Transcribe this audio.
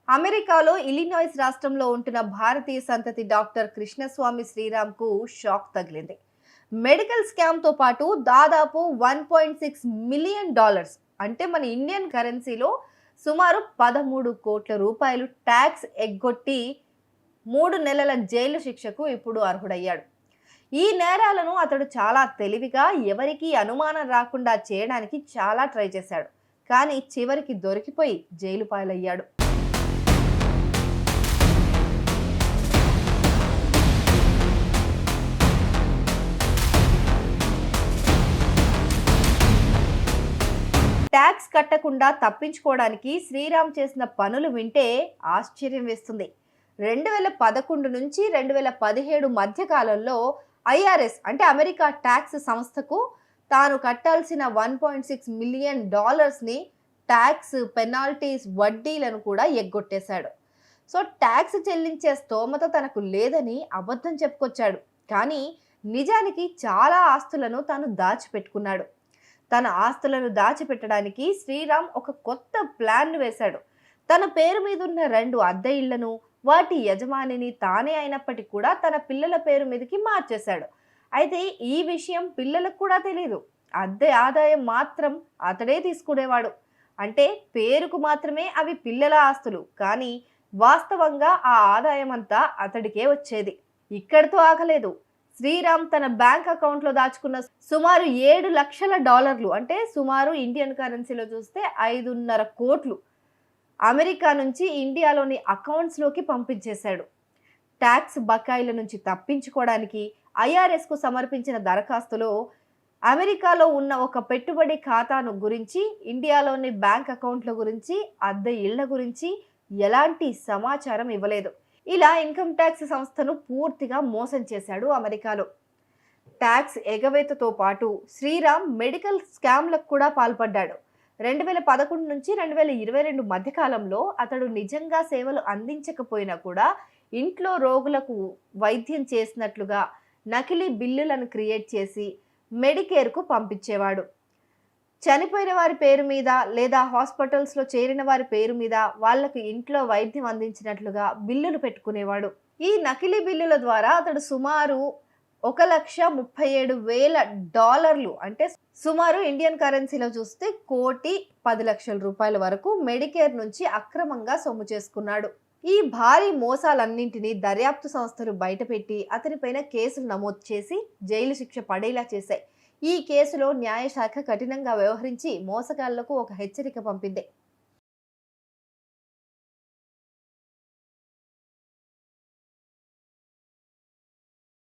అమెరికాలో ఇలినాయిస్ రాష్ట్రంలో ఉంటున్న భారతీయ సంతతి డాక్టర్ కృష్ణస్వామి శ్రీరామ్కు షాక్ తగిలింది. మెడికల్ స్కామ్తో పాటు దాదాపు $1.6 మిలియన్, అంటే మన ఇండియన్ కరెన్సీలో సుమారు 13 కోట్ల రూపాయలు ట్యాక్స్ ఎగ్గొట్టి 3 నెలల జైలు శిక్షకు ఇప్పుడు అర్హుడయ్యాడు. ఈ నేరాలను అతడు చాలా తెలివిగా ఎవరికీ అనుమానం రాకుండా చేయడానికి చాలా ట్రై చేశాడు. కానీ చివరికి దొరికిపోయి జైలు పాలయ్యాడు. ట్యాక్స్ కట్టకుండా తప్పించుకోవడానికి శ్రీరామ్ చేసిన పనులు వింటే ఆశ్చర్యం వేస్తుంది. 2011 నుంచి 2017 మధ్య కాలంలో ఐఆర్ఎస్ అంటే అమెరికా ట్యాక్స్ సంస్థకు తాను కట్టాల్సిన $1.6 మిలియన్ ట్యాక్స్ పెనాల్టీస్ వడ్డీలను కూడా ఎగ్గొట్టేశాడు. సో ట్యాక్స్ చెల్లించే స్తోమత తనకు లేదని అబద్ధం చెప్పుకొచ్చాడు. కానీ నిజానికి చాలా ఆస్తులను తాను దాచిపెట్టుకున్నాడు. తన ఆస్తులను దాచిపెట్టడానికి శ్రీరామ్ ఒక కొత్త ప్లాన్ వేశాడు. తన పేరు మీద ఉన్న 2 అద్దె ఇళ్లను, వాటి యజమానిని తానే అయినప్పటికీ కూడా తన పిల్లల పేరు మీదకి మార్చేశాడు. అయితే ఈ విషయం పిల్లలకు కూడా తెలియదు. అద్దె ఆదాయం మాత్రం అతడే తీసుకునేవాడు. అంటే పేరుకు మాత్రమే అవి పిల్లల ఆస్తులు, కానీ వాస్తవంగా ఆ ఆదాయం అంతా అతడికే వచ్చేది. ఇక్కడితో ఆగలేదు. శ్రీరామ్ తన బ్యాంక్ అకౌంట్లో దాచుకున్న సుమారు $7 లక్షల, అంటే సుమారు ఇండియన్ కరెన్సీలో చూస్తే 5.5 కోట్లు అమెరికా నుంచి ఇండియాలోని అకౌంట్స్లోకి పంపించేశాడు. ట్యాక్స్ బకాయిల నుంచి తప్పించుకోవడానికి ఐఆర్ఎస్కు సమర్పించిన దరఖాస్తులో అమెరికాలో ఉన్న ఒక పెట్టుబడి ఖాతాను గురించి, ఇండియాలోని బ్యాంక్ అకౌంట్ల గురించి, అద్దె ఇళ్ల గురించి ఎలాంటి సమాచారం ఇవ్వలేదు. ఇలా ఇన్కమ్ ట్యాక్స్ సంస్థను పూర్తిగా మోసం చేశాడు అమెరికాలో. ట్యాక్స్ ఎగవేతతో పాటు శ్రీరామ్ మెడికల్ స్కామ్లకు కూడా పాల్పడ్డాడు. 2011 నుంచి 2022 మధ్యకాలంలో అతడు నిజంగా సేవలు అందించకపోయినా కూడా ఇంట్లో రోగులకు వైద్యం చేసినట్లుగా నకిలీ బిల్లులను క్రియేట్ చేసి మెడికేర్కు పంపించేవాడు. చనిపోయిన వారి పేరు మీద లేదా హాస్పిటల్స్లో చేరిన వారి పేరు మీద వాళ్లకు ఇంట్లో వైద్యం అందించినట్లుగా బిల్లులు పెట్టుకునేవాడు. ఈ నకిలీ బిల్లుల ద్వారా అతడు సుమారు $1,37,000, అంటే సుమారు ఇండియన్ కరెన్సీలో చూస్తే $1,10,00,000 వరకు మెడికేర్ నుంచి అక్రమంగా సొమ్ము చేసుకున్నాడు. ఈ భారీ మోసాలన్నింటినీ దర్యాప్తు సంస్థలు బయటపెట్టి అతనిపైన కేసులు నమోదు చేసి జైలు శిక్ష పడేలా చేశాయి. ఈ కేసులో న్యాయశాఖ కఠినంగా వ్యవహరించి మోసగాళ్లకు ఒక హెచ్చరిక పంపింది.